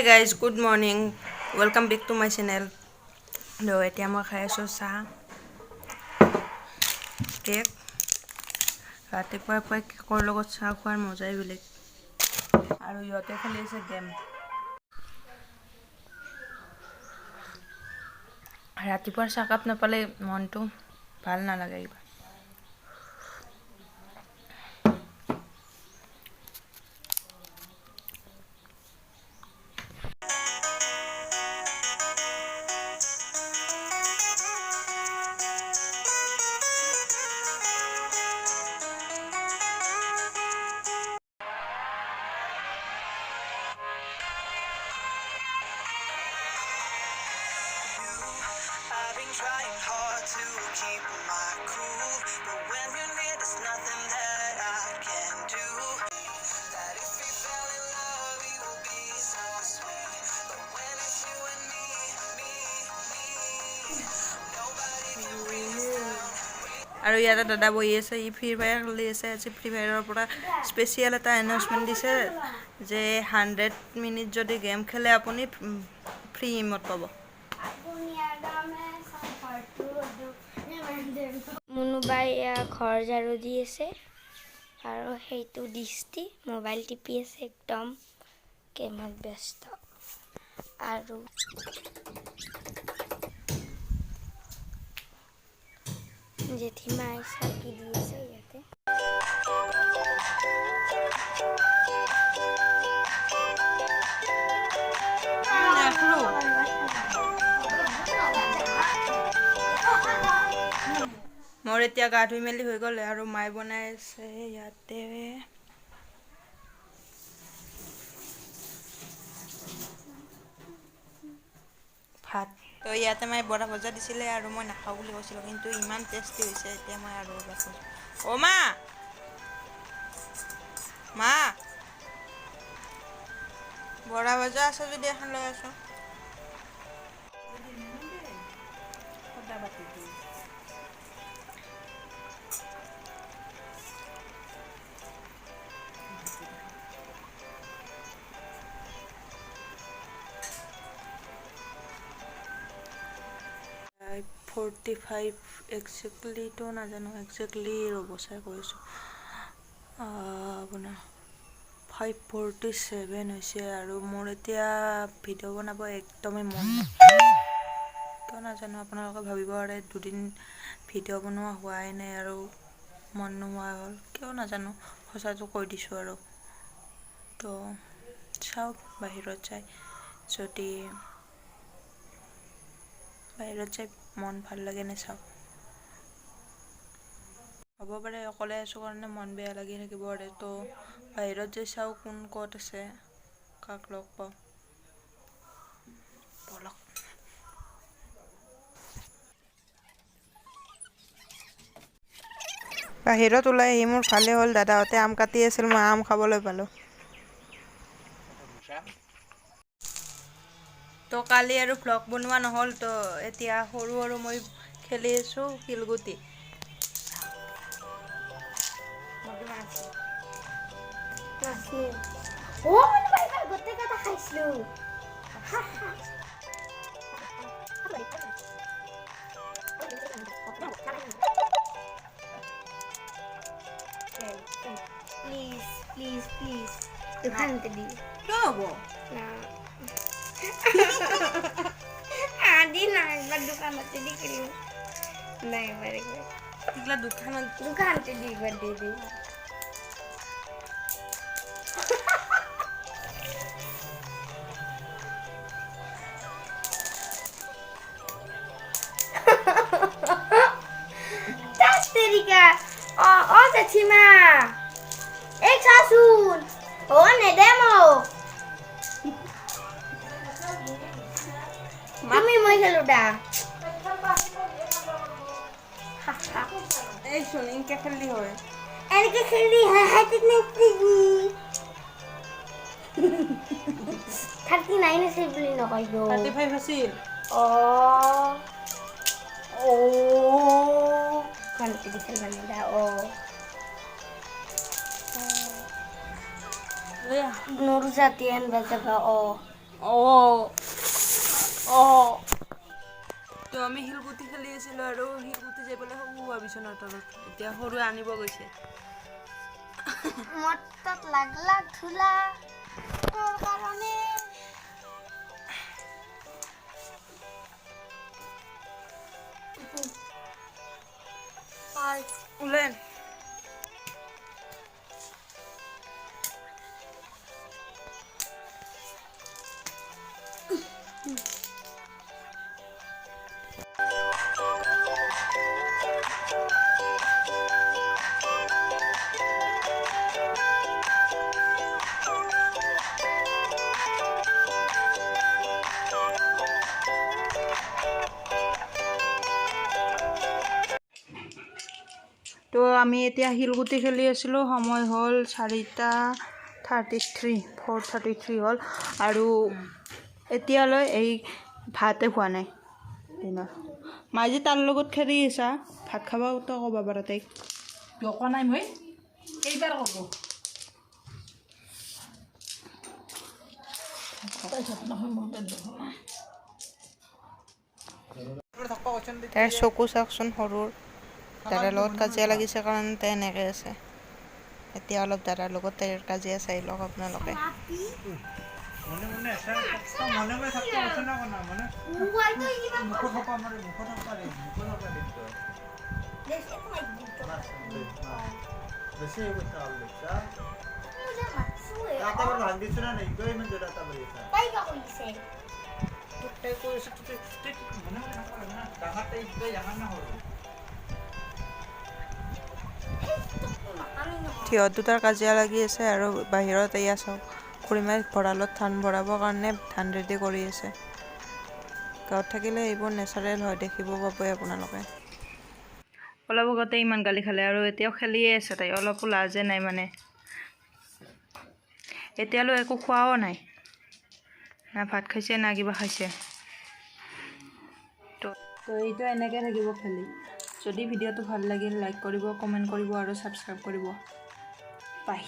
Hi guys, good morning. Welcome back to my channel. এতিয়া মই খাই আছোঁ চাহ কেক ৰাতিপুৱাই কেকৰ লগত চাহ খোৱাৰ মজাই বেলেগ আৰু ইহঁতে খেলি আছে গেম ৰাতিপুৱাৰ চাহকাপ নাপালে মনটো ভাল নালাগে Trying hard to keep my cool, but when you're near, there's nothing that I can do. That if we fell in love, we will be so sweet. But when it's you and me, nobody can bring us down. আৰু ইয়াতে দাদা বহি আছে ই free fire খেলি আছে আজি free ফায়াৰৰ পৰা special এটা এনাউন্সমেন্ট দিছে যে 100 মিনিট যদি গেম খেলে আপুনি ফ্ৰী ইমোট পাব মুনুবাই ঘৰ ঝাৰু দি আছে আৰু সেইটো দৃষ্টি মোবাইল টিপি আছে একদম গেমত ব্যস্ত আৰু জেঠিমাই চাকি দি আছে ইয়াতে মোৰ এতিয়া গা ধুই মেলি হৈ গ'ল আৰু মাই বনাই আছে ইয়াতে ভাত তো ইয়াতে মাই বৰা ভজা দিছিলে আৰু মই নাখাওঁ বুলি কৈছিলোঁ কিন্তু ইমান টেষ্টি হৈছে এতিয়া মই আৰু অ' মা মা বৰা ভজা আছে যদি এখন লৈ আছোঁ I 45 একজেক্টলিটো নাজানো একজেক্টলি ৰ'ব চাই কৈছোঁ আপোনাৰ 5:47 হৈছে আৰু মোৰ এতিয়া ভিডিঅ' বনাব একদমেই মন নাই কিয় নাজানো আপোনালোকে ভাবিব পাৰে দুদিন ভিডিঅ' বনোৱা হোৱাই নাই আৰু মন নোহোৱা হ'ল কিয় নাজানো সঁচাটো কৈ দিছোঁ আৰু তো চাওক বাহিৰত যাই যদি বাহিৰত যাই মন ভাল লাগে নে চাওক হ'ব পাৰে অকলে আছোঁ কাৰণে মন বেয়া লাগি থাকিব পাৰে তো বাহিৰত যাই চাওঁ কোন ক'ত আছে কাক লগ পাওঁ বলক বাহিৰত ওলাই আহি মোৰ ভালেই হ'ল দাদাহঁতে আম কাটি আছিল মই আম খাবলৈ পালোঁ তো কালি আৰু ভ্লগ বনোৱা নহ'ল তো এতিয়া সৰু সৰু মই খেলি আছোঁ শিলগুটি গোটেই কথা খাইছিলোঁ প্লিজ প্লিজ প্লিজ দোকানতে দি কিয় হ'ব আদি না একবার দোকানতে দি খেলিম না এবার এগুলা দোকানতে দি একবার দিয়ে দিই Cima, Exasun, oh ne demo. Mami mau saluda. এই শুন ইনকে খেললি হয় এনকে খেললি হয় হাতে নেত্রি 39 আছে বলি নকই গো 35 আছিল ও ও কালকে দিছিল মানে দা ও Nur Zatian baca o তো আমি শিলগুটি খেলি আছিলোঁ আৰু শিলগুটি যাই পেলাই সৰু হোৱা বিচনাৰ তলত এতিয়া সৰুৱে আনিব গৈছে মোৰ তাত লাগলা ধূলা তোৰ কাৰণে ওলেন তো আমি এতিয়া শিলগুটি খেলি আছিলোঁ সময় হ'ল 4:33 হ'ল আৰু এতিয়ালৈ এই ভাতে খোৱা নাই দিনৰ মাজি তাৰ লগত খেলি আছা ভাত খাব তো ক'ব পাৰা তাইক কোৱা নাই মই এইবাৰ ক'ব তাইৰ চকু চাওকচোন সৰুৰ দাদাৰ লগত কাজিয়া লাগিছে কাৰণে তাই এনেকৈ আছে এতিয়া অলপ দাদাৰ লগত তাইৰ কাজিয়া চাই লওক আপোনালোকে সিহঁত দুটাৰ কাজিয়া লাগি আছে আৰু বাহিৰত এয়া চাওক খুৰীমাই ভঁৰালত ধান ভৰাবৰ কাৰণে ধান ৰেডি কৰি আছে গাঁৱত থাকিলে এইবোৰ নেচাৰেল হয় দেখিব পাবই আপোনালোকে অলপ আগতে ইমান গালি খালে আৰু এতিয়াও খেলিয়ে আছে তাই অলপো লাজে নাই মানে এতিয়ালৈ একো খোৱাও নাই না ভাত খাইছে না কিবা খাইছে তো এইটো এনেকৈ থাকিব খেলি যদি ভিডিঅ'টো ভাল লাগিল লাইক কৰিব কমেণ্ট কৰিব আৰু ছাবস্ক্ৰাইব কৰিব বাই